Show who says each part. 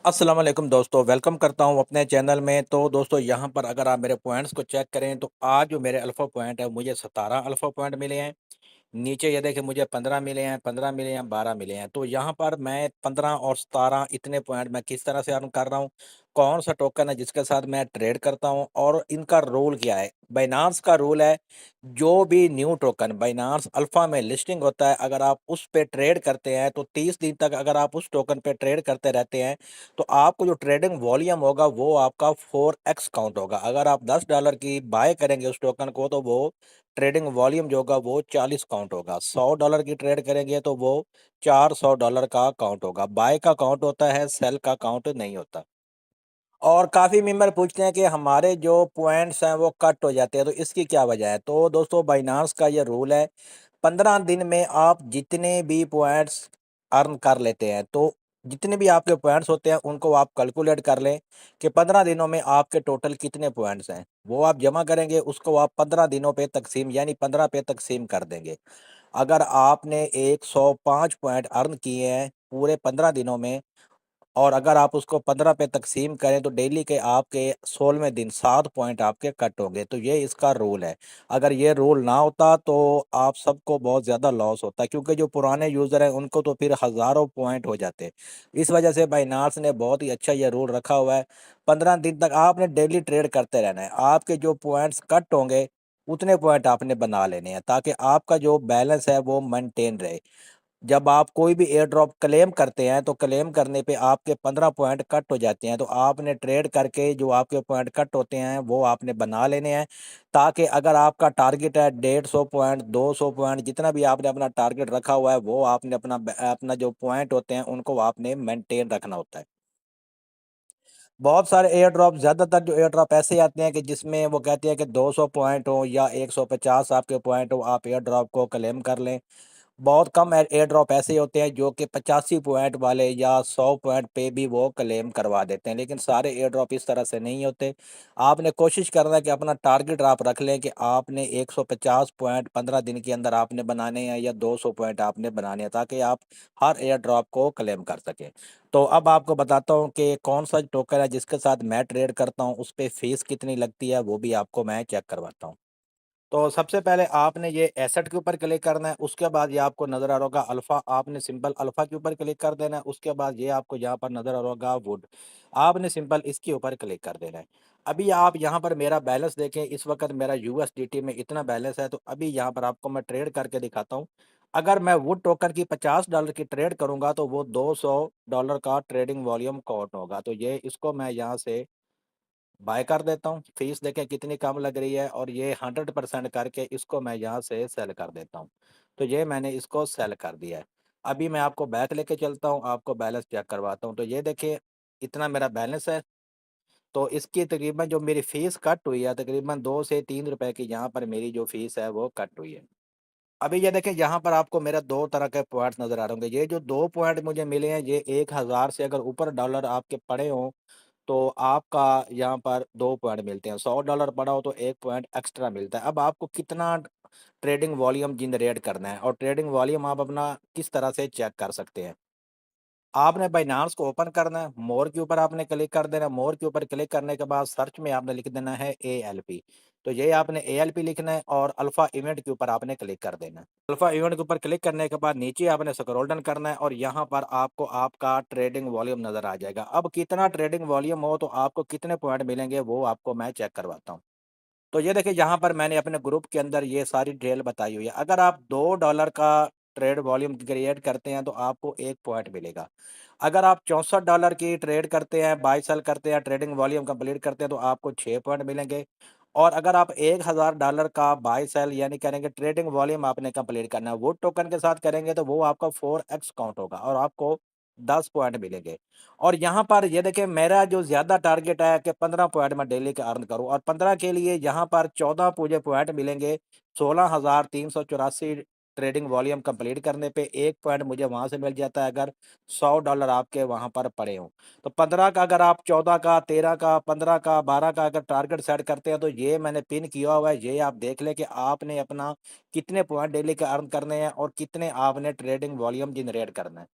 Speaker 1: अस्सलाम वालेकुम दोस्तों, वेलकम करता हूँ अपने चैनल में। तो दोस्तों यहाँ पर अगर आप मेरे पॉइंट्स को चेक करें तो आज जो मेरे अल्फ़ा पॉइंट है मुझे 17 अल्फ़ा पॉइंट मिले हैं। नीचे ये देखिए मुझे 15 मिले हैं, 15 मिले हैं, 12 मिले हैं। तो यहाँ पर मैं 15 और 17 इतने पॉइंट मैं किस तरह से अर्न कर रहा हूँ, कौन-सा टोकन है जिसके साथ मैं ट्रेड करता हूँ और इनका रूल क्या है। बाइनेंस का रूल है, जो भी न्यू टोकन बाइनेंस अल्फ़ा में लिस्टिंग होता है, अगर आप उस पे ट्रेड करते हैं तो 30 दिन तक अगर आप उस टोकन पे ट्रेड करते रहते हैं, तो आपको जो ट्रेडिंग वॉल्यूम होगा वो आपका 4x काउंट होगा। अगर आप $10 की बाय करेंगे उस टोकन को तो वो ट्रेडिंग वॉल्यूम जो होगा वो 40 काउंट होगा। $100 की ट्रेड करेंगे तो वो $400 का काउंट होगा। बाय का काउंट होता है, सेल का काउंट नहीं होता। और काफ़ी मेंबर पूछते हैं कि हमारे जो पॉइंट्स हैं वो कट हो जाते हैं, तो इसकी क्या वजह है? तो दोस्तों बाइनेंस का ये रूल है, 15 दिन में आप जितने भी पॉइंट्स अर्न कर लेते हैं, तो जितने भी आपके पॉइंट्स होते हैं उनको आप कैलकुलेट कर लें कि 15 दिनों में आपके टोटल कितने पॉइंट्स हैं। वो आप जमा करेंगे, उसको आप 15 दिनों पे तक़सीम यानी 15 पे तक़सीम कर देंगे। अगर आपने 105 पॉइंट अर्न किए हैं पूरे 15 दिनों में और अगर आप उसको 15 पे तक़सीम करें तो डेली के आपके 16वें दिन 7 पॉइंट आपके कट होंगे, तो ये इसका रूल है। अगर ये रूल ना होता तो आप सबको बहुत ज़्यादा लॉस होता, क्योंकि जो पुराने यूज़र हैं उनको तो फिर हज़ारों पॉइंट हो जाते। इस वजह से बाइनेंस ने बहुत ही अच्छा ये रूल रखा हुआ है, 15 दिन तक आपने डेली ट्रेड करते रहना है। आपके जो पॉइंट्स कट होंगे, उतने पॉइंट आपने बना लेने हैं ताकि आपका जो बैलेंस है वो मेंटेन रहे। जब आप कोई भी एयर ड्रॉप क्लेम करते हैं, तो क्लेम करने पे आपके 15 पॉइंट कट हो जाते हैं, तो आपने ट्रेड करके जो आपके पॉइंट कट होते हैं, वो आपने बना लेने हैं, ताकि अगर आपका टारगेट है 150 पॉइंट, 200 पॉइंट, जितना भी आपने अपना टारगेट रखा हुआ है, वो आपने अपना जो पॉइंट होते हैं, उनको आपने मेंटेन रखना होता है। बहुत सारे एयर ड्रॉप ज़्यादातर जो एयर ड्रॉप ऐसे आते हैं कि जिसमें वो कहते हैं कि 200 पॉइंट हो या 150 आपके पॉइंट हो, आप एयर ड्रॉप को क्लेम कर लें। बहुत कम एयर ड्रॉप ऐसे होते हैं जो कि 85 पॉइंट वाले या 100 पॉइंट पे भी वो क्लेम करवा देते हैं, लेकिन सारे एयर ड्रॉप इस तरह से नहीं होते। आपने कोशिश करना है कि अपना टारगेट आप रख लें कि आपने 150 पॉइंट 15 दिन के अंदर आपने बनाने हैं या 200 पॉइंट आपने बनाने हैं, ताकि आप हर एयर ड्रॉप को क्लेम कर सकें। तो अब आपको बताता हूँ कि कौन सा टोकन है जिसके साथ मैं ट्रेड करता हूँ, उस पे फीस कितनी लगती है, वो भी आपको मैं चेक करवाता हूँ। तो सबसे पहले आपने ये एसेट के ऊपर क्लिक करना है, उसके बाद ये आपको नज़र आ रहा होगा अल्फ़ा, आपने सिंपल अल्फ़ा के ऊपर क्लिक कर देना है, उसके बाद ये आपको यहाँ पर नज़र आ रहा होगा वुड, आपने सिंपल इसके ऊपर क्लिक कर देना है। अभी आप यहाँ पर मेरा बैलेंस देखें, इस वक़्त मेरा यूएसडीटी में इतना बैलेंस है, तो अभी यहाँ पर आपको मैं ट्रेड करके दिखाता हूँ। अगर मैं वुड टोकन की $50 की ट्रेड करूँगा, तो वो $200 का ट्रेडिंग वॉल्यूम काउंट होगा, तो ये इसको मैं यहाँ से बाय कर देता हूँ। फीस देखें कितनी कम लग रही है और ये 100% करके इसको मैं यहाँ से सेल कर देता हूँ। तो ये मैंने इसको सेल कर दिया है। अभी मैं आपको बैक लेके चलता हूँ, आपको बैलेंस चेक करवाता हूँ। तो ये देखिए इतना मेरा बैलेंस है। तो इसकी तकरीबन जो मेरी फ़ीस कट हुई है, तकरीबन 2 से ₹3 की यहाँ पर मेरी जो फ़ीस है वो कट हुई है। अभी ये देखें यहाँ पर आपको मेरा 2 तरह के पॉइंट्स नज़र आ रहे होंगे। ये जो 2 पॉइंट मुझे मिले हैं, ये 1000 से अगर ऊपर डॉलर आपके पड़े हों, तो आपका यहाँ पर 2 पॉइंट मिलते हैं। $100 पड़ा हो तो 1 पॉइंट एक्स्ट्रा मिलता है। अब आपको कितना ट्रेडिंग वॉल्यूम जनरेट करना है और ट्रेडिंग वॉल्यूम आप अपना किस तरह से चेक कर सकते हैं। आपने बाइनेंस को ओपन करना है, मोर के ऊपर आपने क्लिक कर देना है, मोर के ऊपर क्लिक करने के बाद सर्च में आपने लिख देना है एएलपी। तो ये आपने एएलपी लिखना है और अल्फा इवेंट के ऊपर आपने क्लिक कर देना है। अल्फा इवेंट के ऊपर क्लिक करने के बाद नीचे आपने स्क्रॉल डाउन करना है और यहाँ पर आपको आपका ट्रेडिंग वॉल्यूम नज़र आ जाएगा। अब कितना ट्रेडिंग वॉल्यूम हो तो आपको कितने पॉइंट मिलेंगे वो आपको मैं चेक करवाता हूँ। तो ये देखिए यहाँ पर मैंने अपने ग्रुप के अंदर ये सारी डिटेल बताई हुई है। अगर आप $2 का ट्रेड वॉल्यूम क्रिएट करते हैं तो आपको 1 पॉइंट मिलेगा। अगर आप $64 की ट्रेड करते हैं, बाय सेल करते हैं, ट्रेडिंग वॉल्यूम कंप्लीट करते हैं तो आपको 6 पॉइंट मिलेंगे। और अगर आप $1000 का बाय सेल यानी करेंगे ट्रेडिंग वॉल्यूम आपने कंप्लीट करना है, वो टोकन के साथ करेंगे तो वो आपका 4x काउंट होगा और आपको 10 पॉइंट मिलेंगे। और यहाँ पर ये देखिए मेरा जो ज़्यादा टारगेट है कि 15 पॉइंट मैं डेली के अर्न करूँ और 15 के लिए यहाँ पर 14 मुझे पॉइंट मिलेंगे। 16,384 ट्रेडिंग वॉल्यूम कंप्लीट करने पे 1 पॉइंट मुझे वहाँ से मिल जाता है अगर $100 आपके वहाँ पर पड़े हों। तो 15 का अगर आप 14 का, 13 का, 15 का, 12 का अगर टारगेट सेट करते हैं तो ये मैंने पिन किया हुआ है। ये आप देख लें कि आपने अपना कितने पॉइंट डेली के अर्न करने हैं और कितने आपने ट्रेडिंग वॉल्यूम जनरेट करना है।